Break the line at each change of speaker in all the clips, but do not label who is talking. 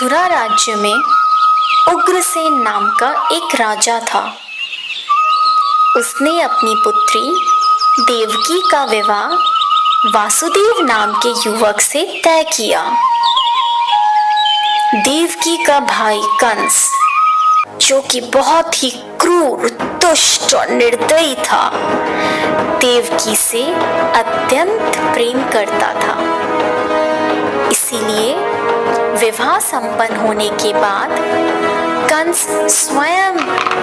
मथुरा राज्य में उग्रसेन नाम का एक राजा था। उसने अपनी पुत्री देवकी का विवाह वासुदेव नाम के युवक से तय किया। देवकी का भाई कंस, जो कि बहुत ही क्रूर, दुष्ट और निर्दयी था, देवकी से अत्यंत प्रेम करता था। इसीलिए विवाह संपन्न होने के बाद कंस स्वयं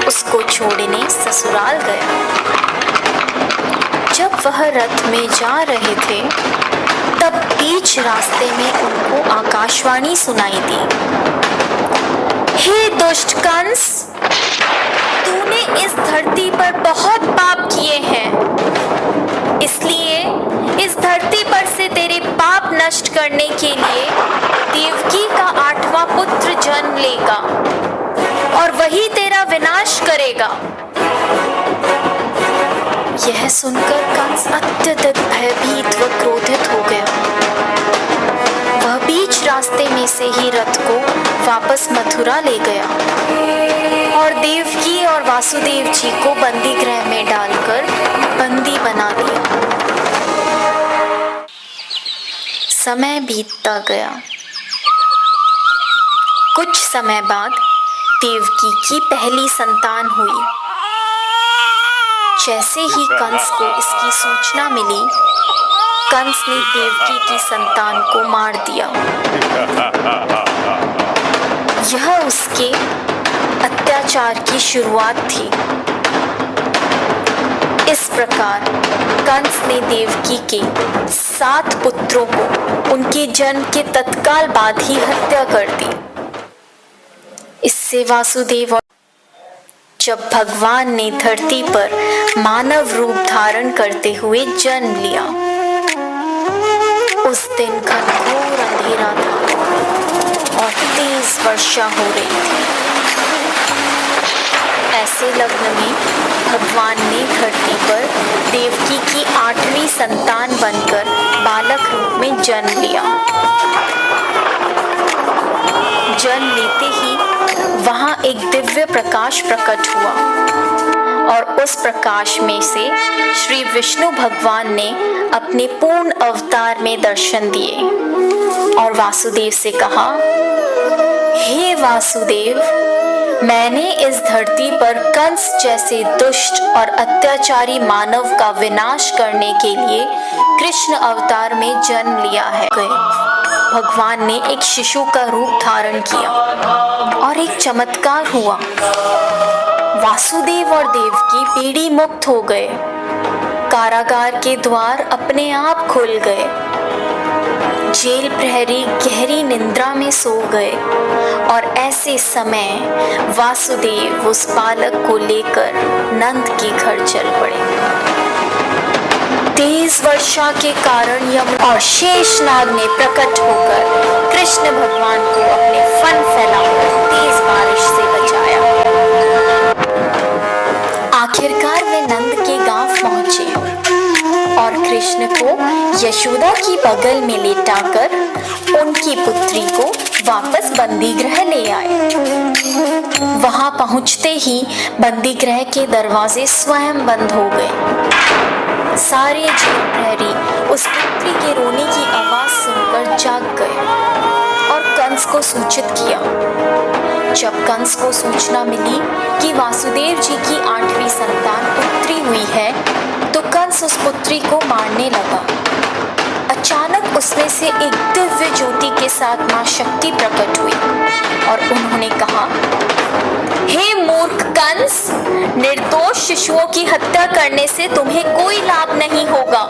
उसको छोड़ने ससुराल गया। जब वह रथ में जा रहे थे, तब बीच रास्ते में उनको आकाशवाणी सुनाई दी। हे दुष्ट कंस, तूने इस धरती पर बहुत पाप किए हैं, इसलिए इस धरती पर से तेरे पाप नष्ट करने के लिए देवकी का 8वां पुत्र जन्म लेगा और वही तेरा विनाश करेगा। यह सुनकर कंस अत्यधिक भयभीत व क्रोधित हो गया। वह बीच रास्ते में से ही रथ को वापस मथुरा ले गया और देवकी और वासुदेव जी को बंदी गृह में डालकर बंदी बना दिया। समय बीतता गया। कुछ समय बाद देवकी की पहली संतान हुई। जैसे ही कंस को इसकी सूचना मिली, कंस ने देवकी की संतान को मार दिया। यह उसके अत्याचार की शुरुआत थी। इस प्रकार कंस ने देवकी के 7 पुत्रों को उनके जन्म के तत्काल बाद ही हत्या कर दी। इससे वासुदेव, जब भगवान ने धरती पर मानव रूप धारण करते हुए जन्म लिया, उस दिन घनघोर अंधेरा था और तेज वर्षा हो रही थी। ऐसे लग्न में भगवान ने धरती पर देवकी की 8वीं संतान बनकर बालक रूप में जन्म लिया। जन्म लेते ही वहां एक दिव्य प्रकाश प्रकट हुआ और उस प्रकाश में से श्री विष्णु भगवान ने अपने पूर्ण अवतार में दर्शन दिए और वासुदेव से कहा, हे वासुदेव, मैंने इस धरती पर कंस जैसे दुष्ट और अत्याचारी मानव का विनाश करने के लिए कृष्ण अवतार में जन्म लिया है। भगवान ने एक शिशु का रूप धारण किया और एक चमत्कार हुआ। वासुदेव और देवकी पीढ़ी मुक्त हो गए। कारागार के द्वार अपने आप खुल गए। जेल प्रहरी गहरी निद्रा में सो गए और ऐसे समय वासुदेव उस बालक को लेकर नंद के घर चल पड़े। तेज वर्षा के कारण यम और शेषनाग ने प्रकट होकर कृष्ण भगवान को अपने फन फैलाकर तेज बारिश से बचाया। आखिरकार वे नंद के गांव पहुंचे और कृष्ण को यशोदा की बगल में लेटाकर उनकी पुत्री को वापस बंदी गृह ले आए। वहां पहुंचते ही बंदी गृह के दरवाजे स्वयं बंद हो गए। सारे जेल प्रहरी उस पुत्री के रोने की आवाज सुनकर जाग गए और कंस को सूचित किया। जब कंस को सूचना मिली कि वासुदेव जी की 8वीं संतान पुत्री हुई है, तो कंस उस पुत्री को मारने लगा। अचानक उसमें से एक दिव्य ज्योति के साथ मां शक्ति प्रकट हुई और उन्होंने कहा, हे मूर्ख कंस, निर्दोष शिशुओं की हत्या करने से तुम्हें कोई लाभ नहीं होगा।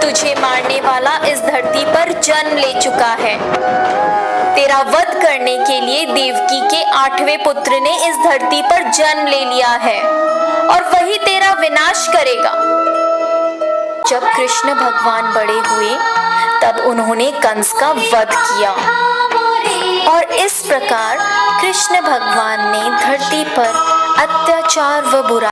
तुझे मारने वाला इस धरती पर जन्म ले चुका है। तेरा वध करने के लिए देवकी के 8वें पुत्र ने इस धरती पर जन्म ले लिया है और वही तेरा विनाश करेगा। जब कृष्ण भगवान बड़े हुए, तब उन्होंने कंस का वध किया और इस प्रकार कृष्ण भगवान ने धरती पर अत्याचार व बुराई